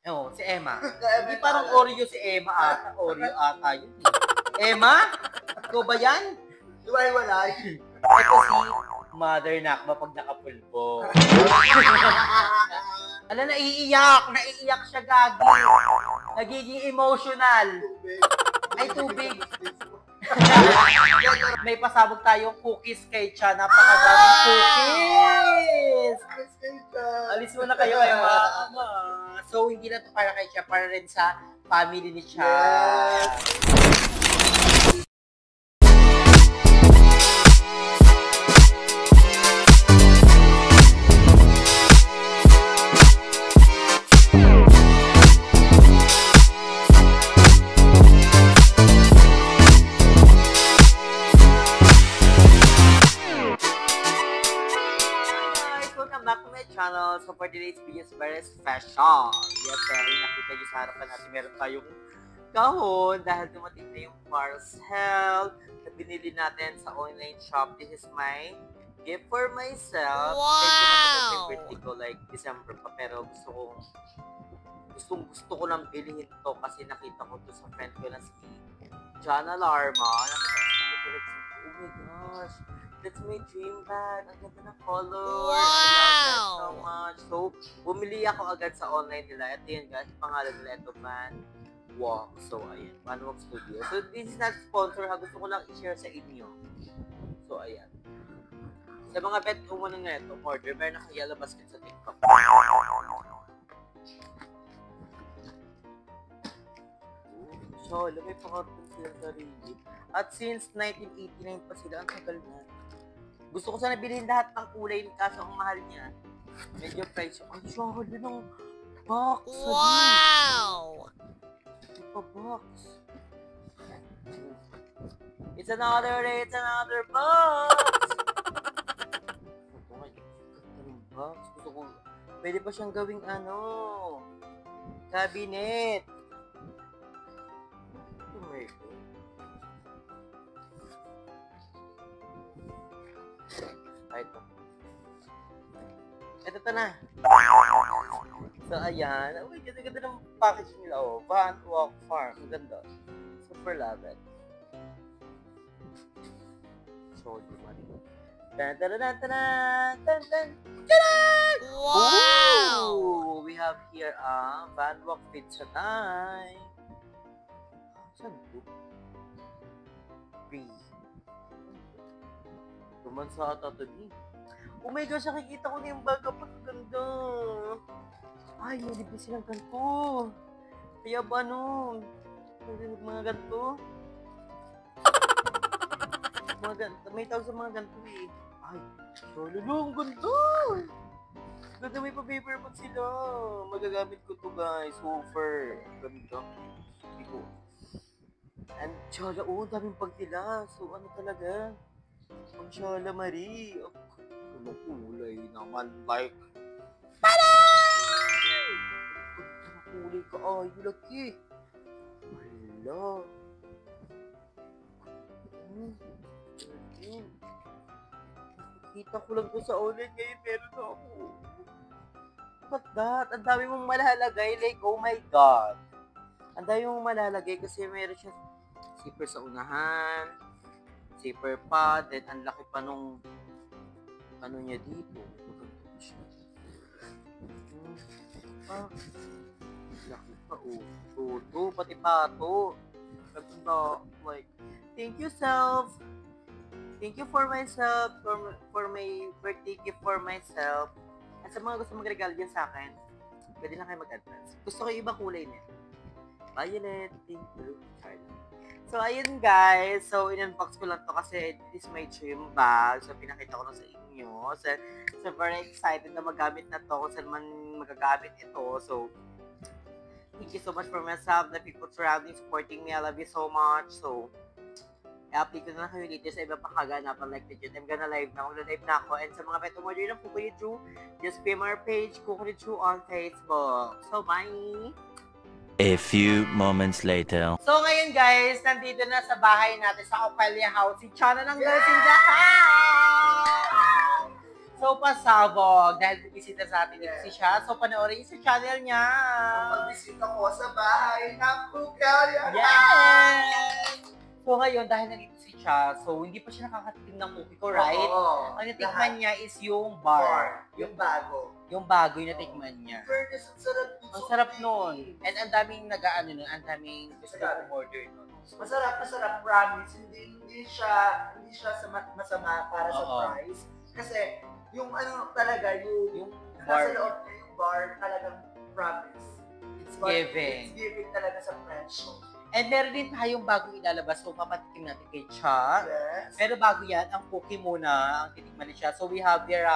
Oo, si Emma. Hindi parang Oreo si Emma ata. Oreo ata yun. Emma? Ikaw ba yan? Iwalay. Ito si Mother Nakma pag nakapulbo. Ala, naiiyak siya, gagi. Nagiging emotional. Ay, tubig. May pasabog tayong cookies kay Cha. Napakadaming cookies. Alis mo na kayo, Emma. So, hindi na ito para kay Cha, para rin sa family ni Cha. Channel. So for today's video is very special. Yes, dahil nakita nyo sa harapan natin meron tayong kahon dahil dumating na yung parcel na binili natin sa online shop. This is my gift for myself. Wow! Birthday ko like December pa, pero gusto ko lang bilhin to kasi nakita ko to sa friend ko na si Jana Larma. Nakita ko like, oh my gosh, that's my dream bag. Ang ganda ng color. Wow! I love it so much. So, bumili ako agad sa online nila. Ito yun guys, pangalan nila ito, Vanwalk. So, ayan, Vanwalk Studio. So, this is not sponsor ha. Gusto ko lang i-share sa inyo. So, ayan. Sa mga bet ko muna na ito, order, meron akong yellow basket sa TikTok. So, may pangarapin sila sa sarili. At since 1989 pa sila, ang tagal na. Gusto ko sana bilhin lahat ng kulay, kaso ang mahal niya. Medyo price. Ang syahal din ng box. Wow! Ito pa box. It's another box! Ito nga, yung box. Gusto ko, pwede pa siyang gawing cabinet. Oh my God. Ito na. So, ayan. Uy, ganda ng package nila. Oh. Vanwalk Farm. Ang ganda. Super love it. So, di ba? Wow! Ooh, we have here Vanwalk Pizza Time. Saan ito? Tuman sa ata ito ni. Oh my gosh, nakikita ko na yung bag kapag ganda. Ay, may libre silang ganito. Kaya ba mga ganito? May tawag sa mga ganito eh. Ay, ang ganda. Ganda, may pa-paper bag sila. Magagamit ko to guys. Super. Ganda. Hindi ko. And tsala, daming bag nila. So ano talaga? Ang tsala, Marie. Ano kulay naman, like kulay ka, ay, laki. Hala. Nakita ko lang to sa online ngayon, meron na ako. Look at that, ang dami mong malalagay, like, oh my God. Ang dami mong malalagay kasi meron siya zipper sa unahan, zipper pa, then ang laki pa nung niya dito. Laki pa, Toto, pati pato. Ganda, like, thank you, self. Thank you for myself, for my birthday gift for myself. At sa mga gusto mag-regalo dyan sa akin, pwede lang kayo mag-advance. Gusto ko yung ibang kulay niya. Violet, pink, blue, charlie. So, ayun guys. So, in-unbox ko lang to kasi this is my dream bag. So, pinakita ko na sa inyo. So, very excited na magamit na to kung saan man magagamit ito. So, thank you so much for myself, the people surrounding, supporting me. I love you so much. So, i-update ko na kayo dito sa iba pang kaganapan like legit. I'm gonna live na. Mag-live na ako. And sa mga pet order ng Kukuya Drew, just PM our page, Kukuya Drew on Facebook. So, bye! A few moments later. So ngayon guys, nandito na sa bahay natin sa Opalia House si Chana ng Girls in the House! So pasabog dahil bumisita sa atin dito si siya. So panoorin niyo sa channel niya. visit ako sa bahay ng Kukelya. Yes! So ngayon, dahil nandito si Cha, so hindi pa siya nakakatikim ng cookie ko, right? Oo. Ang natikman niya is yung bar. Yung bago. Yung bago yung natikman niya. Fairness, ang sarap nun. Ang sarap nun. And ang daming nag-ano nun, ang daming gusto kong order nun. Masarap, promise. Hindi siya masama para sa Oo. price. Kasi yung ano talaga, yung bar. nasa loob niya, yung bar talagang promise. It's Giving. It's giving talaga sa presyo. And meron din tayong bagong ilalabas, so papatikim natin kay Cha. Yes. Pero bago yan, ang cookie muna, ang titikman ni Cha. So we have their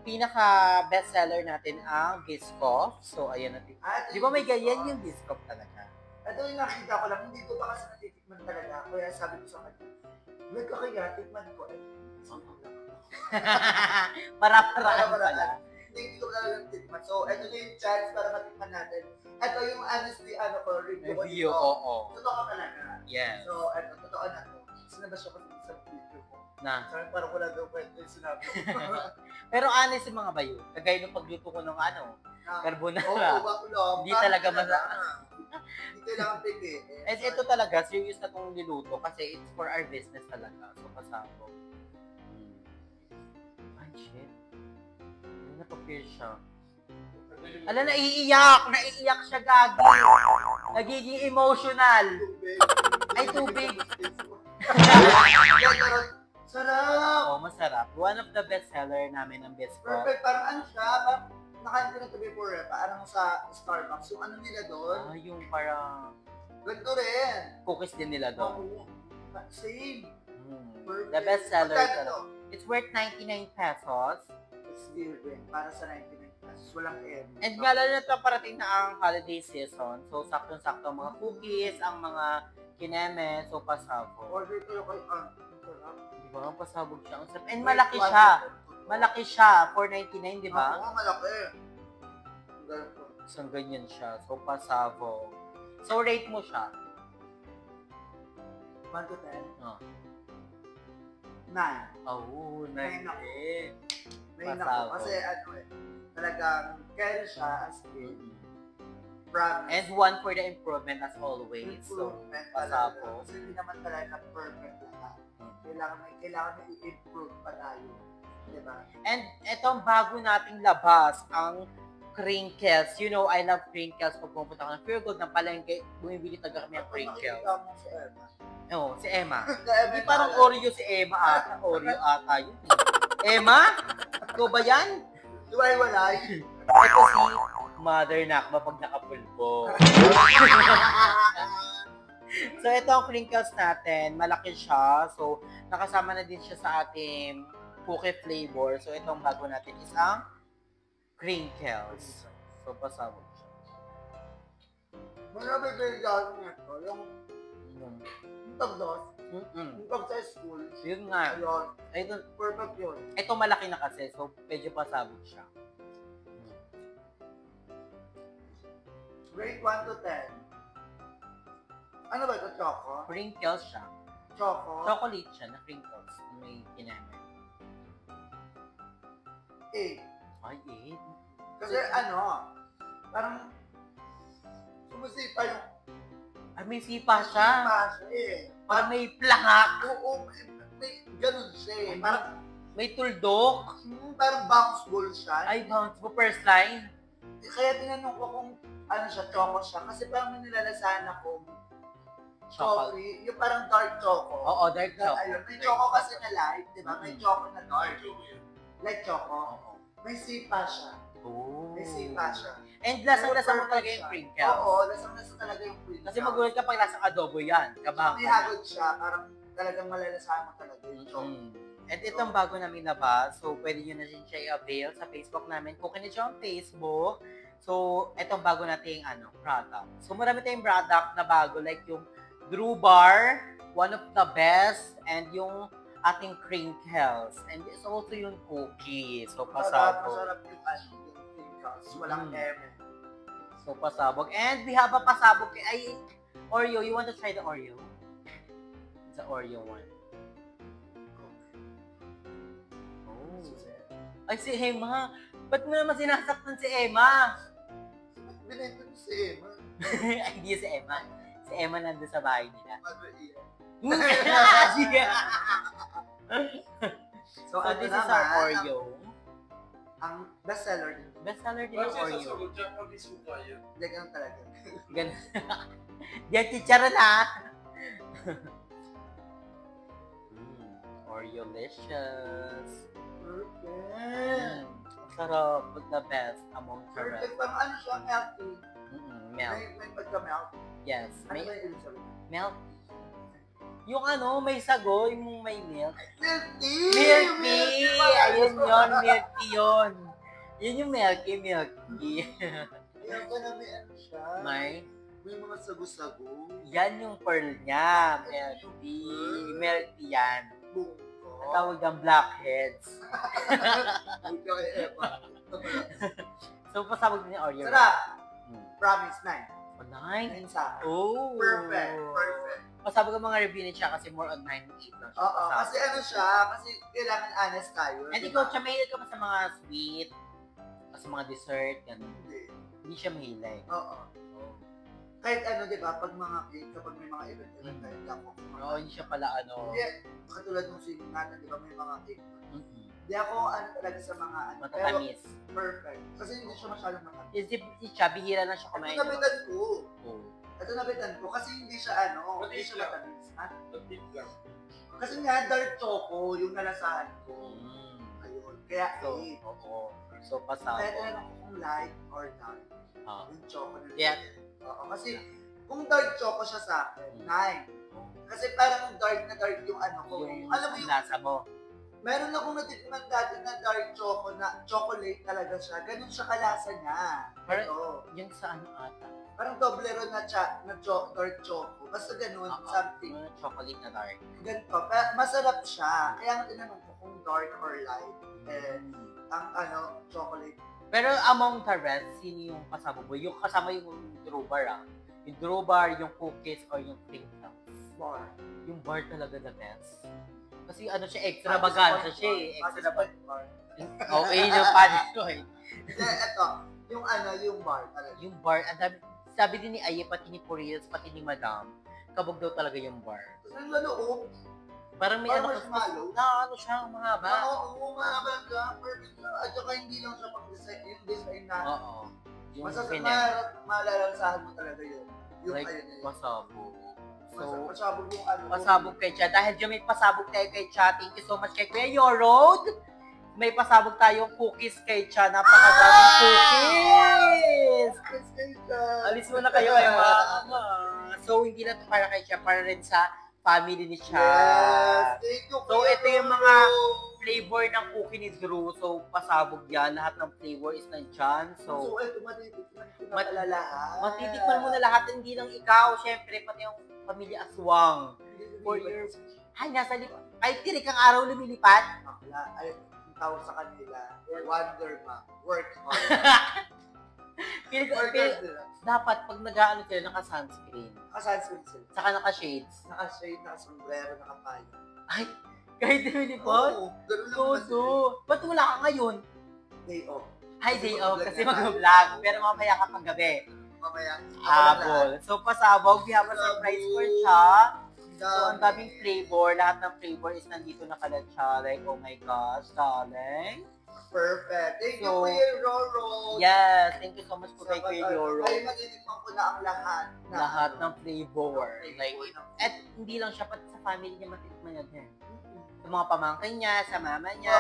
pinaka bestseller natin ang Biscoff. So ayan natin. Di ba may ganyan yung Biscoff talaga? Ito yung nakita ko lang, hindi ko pa kasi natitikman talaga. Kaya sabi ko sa kanya, wag ka kaya, tikman ko. Para-paraan pala. Hindi ko talaga tikman. So, ito na yung chance para matikman natin. Ito yung honestly, review ko. Oo. Totoo talaga. Yes. So, totoo na to. Sinabas siya kasi sa video ko. Na. Sabi parang wala daw kwento yung sinabi ko. Pero honest yung mga bayo. Kagaya nung pagluto ko ng carbonara. Oo, Hindi talaga masarap. Hindi kailangan pili. And ito talaga, serious na itong niluto kasi it's for our business talaga. So, kasama. Ay, shit. Hindi na-prepare siya. Ala, naiiyak siya, Gagi. Nagiging emotional. Ay, tubig. Sarap! Oh, masarap. One of the best seller namin ng Biscoff. Perfect. Parang ano siya, parang nakain ko na ito before parang sa Starbucks. Yung ano nila doon, Yung parang ganito rin. cookies din nila doon. Oo. Same. Perfect. The best seller Magkano talaga. to? It's worth 99 pesos. It's given. Para sa 99 pesos. Walang end. And nga lalo na ito parating na ang holiday season. So, saktong-sakto ang mga cookies, ang mga kineme, so pasabog. Order kayo kay Aunt. Sarap. Diba? Ang pasabog siya. Ang sarap. And malaki siya. Malaki siya. 4.99, di ba? Oo, malaki. Ganito. Isang ganyan siya. So, pasabog. So, rate mo siya. 1 to 10? Oh. 9. Oh, Nine ako. 9. 9 ako. Pasabog. Kasi talagang carry siya as in promise. And one for the improvement as always. So, Improvement pasabog. talaga. Kasi hindi naman talaga perfect lahat. Kailangan na i-improve pa tayo. Diba? And etong bago nating labas, ang crinkles. You know, I love crinkles. Pag pumunta ka ng Pure Gold ng palengke, bumibili talaga kami ng crinkles. Nakikita mo si Emma. Oo, si Emma. Hindi Hindi parang Oreo si Emma ata. Oreo ata yun. Emma? Ikaw ba yan? Iwalay. Ito si Mother Nakma pag nakapulbo. So, ito ang crinkles natin. Malaki siya. So, nakasama na din siya sa ating cookie flavor. So, itong bago natin is ang crinkles. So, pasabog siya. Marami kailangan nito. Yung tagdos. Yung pag sa school. Yun nga. Ayun. Ito, Perfect yun. ito malaki na kasi. So, medyo pasabog siya. Rate 1 to 10. Ano ba ito? Choco? Crinkles siya. Choco? Chocolate siya na crinkles. May kineme. 8. Ay, 8. Kasi parang sumisipa yung Ay, may sipa siya. masa Parang may plahak. Oo, may ganun siya Ay, Parang, May tuldok. parang bounce ball siya. Ay, bounce mo first line. Kaya tinanong ko kung choco siya. Kasi parang may nilalasahan ako. Chocolate. Coffee, yung parang dark choco. Oo, dark choco. Ayun, may choco kasi na light, di ba? May choco na dark. Light choco. Oo. May sipa siya. Oh. May sipa siya. And lasang-lasa mo Perfect talaga yung siya. crinkles. Oo, lasang-lasa talaga yung crinkles. Kasi magulat ka pag lasang adobo yan. Kabang. May hagod siya, parang talagang malalasahan mo talaga yung choco. And itong bago namin labas, so pwede nyo na din siya i-avail sa Facebook namin. Kung kanina siya ang Facebook, so itong bago nating product. So marami tayong product na bago, like yung Drew Bar, one of the best, and yung ating crinkles. And it's also yung cookies. So pasabog. Masarap yung crinkles. Walang eme. So pasabog. And we have a pasabog ay Oreo. You want to try the Oreo? The Oreo one. Ay, si Emma. Ba't mo naman sinasaktan si Emma? Binento niyo si Emma. Hindi si Emma. Si Emma nandun sa bahay nila. Mother Ian. So, ano this is naman, our Oreo. Ang bestseller din. Bestseller din yung Oreo. Like, ano talaga. Ganun. Diyan, teacher na. Oreo-licious. Perfect. Sarap. The best among the rest. Perfect. Pang ano siya, melty. Milk. May pagka-melt. Yes. Ano May ba yung ibig sabihin? milk. Yung ano, may sago, yung may milk. Milky! Milky! Ayun yun, milky yun. Yun yung milky. Kaya ba na may ano siya? May mga sago-sago. yan yung pearl niya. Milky. Milky yan. Bungko. Ang tawag ng blackheads. So, pasabog din yung Oreo. Sarap! Promise, 9. Oh, 9? 9 sa akin. Oh! Perfect. Perfect. Pasabog ang mga review niya siya kasi more on 9 8 lang siya. Oo, pasabog. kasi ano siya, kasi kailangan honest tayo. And ikaw, siya mahilig ka ba sa mga sweet? Sa mga dessert? Ganun. Hindi. Hindi siya mahilig. Oo. Kahit ano, di ba, pag mga cake, kapag may mga event kahit ako. Oo, hindi siya pala ano. Hindi, katulad ng singing natin, di ba, may mga cake. Hindi ako ano talaga sa mga ano. Matatamis. Pero perfect. Kasi hindi siya masyadong matamis. Hindi siya, bihira na siya Ito kumain. nabitan ko. Oh. Ito nabitan ko kasi hindi siya ano, hindi siya matamis. Ha? lang. Kasi nga, dark choco yung nalasahan ko. Ayun. Kaya So, 8. oo. So, Kaya pasabog. tinanong ko kung light or dark. Ah. Yung choco na Yeah. Oo, kasi kung dark choco siya sa akin, 9. Kasi parang dark na dark yung ano ko. Yung Alam mo yung, lasa mo. meron akong natikman dati na dark choco na chocolate talaga siya. Ganun siya kalasa niya. Parang- Ito. Yung sa ano ata. Parang Toblerone na, dark choco. Basta ganun, Oo. something. Yung chocolate na dark. Ganito. Masarap siya. Kaya nga tinanong ko kung dark or light. And ang ano, chocolate. Pero among the rest, sino yung kasama mo? Yung kasama yung draw bar ah. Yung draw bar, yung cookies, or yung crinkles. Bar. Yung bar talaga the best. Kasi ano siya, extravaganza siya eh. Extravaganza. Bar. Oh, yung panic. Hindi, eto. Yung ano, yung bar talaga. Yung bar, ang dami, sabi din ni Aye, pati ni Puriels, pati ni Madam, kabog daw talaga yung bar. Tapos ang laloob. Parang may Parang ano, marshmallow. na ano siya, mahaba. Oo, mahaba ka. Perfect ka. At saka hindi lang siya pag-design. Yung design na. Oo. Yung Masasama, pinag, malalasahan mo talaga yun. Yung like, ayun yun. pasabog. So, Pasabog yung ano. pasabog kay Cha. Dahil dyan may pasabog tayo kay Cha, thank you so much kay Kuya Yorod. May pasabog tayong cookies kay Cha. Napakadaming cookies! Alis mo na kayo ay mama. So, hindi na ito para kay Cha, para rin sa family ni Cha. Yes! Thank you, So, Kuya ito yung Roro. mga flavor ng cookie ni Drew. So, pasabog yan. Lahat ng flavor is nandyan. So, So, ito, matitikman ko na pala lahat. matitikman mo na lahat. Hindi lang ikaw. Siyempre, pati yung pamilya Aswang. For your... Ay, nasa likod. Ay, tirik ang araw lumilipad. Bakla, ay, ang tawag sa kanila, Wonder Ma. Work hard. Work hard nila. Dapat, pag nag-ano sila, naka-sunscreen. Naka-sunscreen sila. Saka naka-shades. Naka-shade, naka-sombrero, naka-payo. Ay, kahit lumilipad. Oo, ganun lang naman sila. Todo. Ba't wala ka ngayon? Day off. Hi, day off. Kasi Mag-vlog na mag-vlog. tayo. Pero mamaya kapag gabi. Mamaya. Apple. So, pasabog. We have a surprise for Cha. So, ang daming flavor. Lahat ng flavor is nandito na kala Cha. Like, oh my gosh, darling. Perfect. Thank you, So, Kuya Roro. Yes, thank you so much po kay Kuya Yoro. Ay, matitikman ko na ang lahat. Lahat ng flavor. Like, Like, at hindi lang siya, pati sa family niya matikman niya din. Sa mga pamangkin niya, sa mama niya,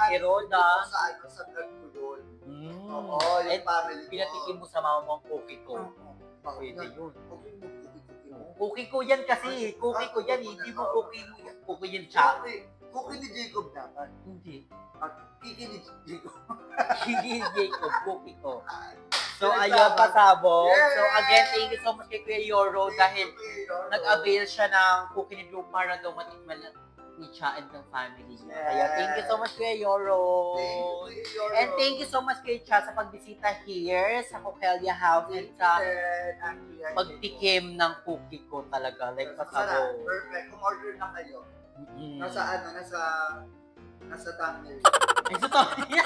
kay Roda. Sa ano, sa vlog ko doon. Mm. Oo, yung At family ko. pinatikim mo sa mama mo ang cookie ko. Oo. Pwede yun. Okay mo, cookie mo. Cookie ko yan kasi. Cookie ko yan. Hindi mo cookie mo yan. Cookie yan siya. Cookie ni Jacob dapat. Hindi. At kiki ni Jacob. Hindi Jacob. Cookie ko. So, ayun, pasabog. So, again, thank you so much kay Kuya Yoro dahil nag-avail siya ng cookie ni Drew para daw matikman ni Cha and ng family niya. Kaya, thank you so much Kuya Yoro. And thank you so much kay Cha sa pagbisita here sa Coquelia House and sa pagtikim ng cookie ko talaga. Like, pasabog. Perfect. Kung order na kayo. Nasa ano, nasa thumbnail. Ay, sa thumbnail.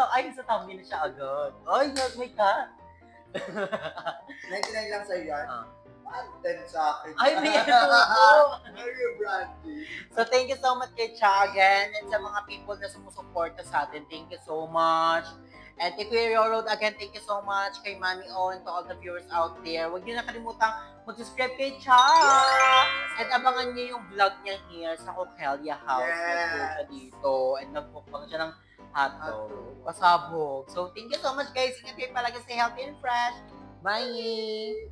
Ay, sa thumbnail na siya agad. Ay, may ka. 99 lang sa'yo yan. 10 sa akin. Ay, may ito. Very brandy. So, thank you so much kay Cha again and sa mga people na sumusuporta sa atin. Thank you so much. And kay Kuya Road again, thank you so much kay Mami O and to all the viewers out there. Huwag niyo nakalimutan mag-subscribe kay Cha. And abangan niyo yung vlog niya here sa Coquelia House. Yes. Siya dito. And nagmukbang siya ng hotdog. Pasabog. So, thank you so much guys. Ingat kayo palagi. Stay healthy and fresh. Bye!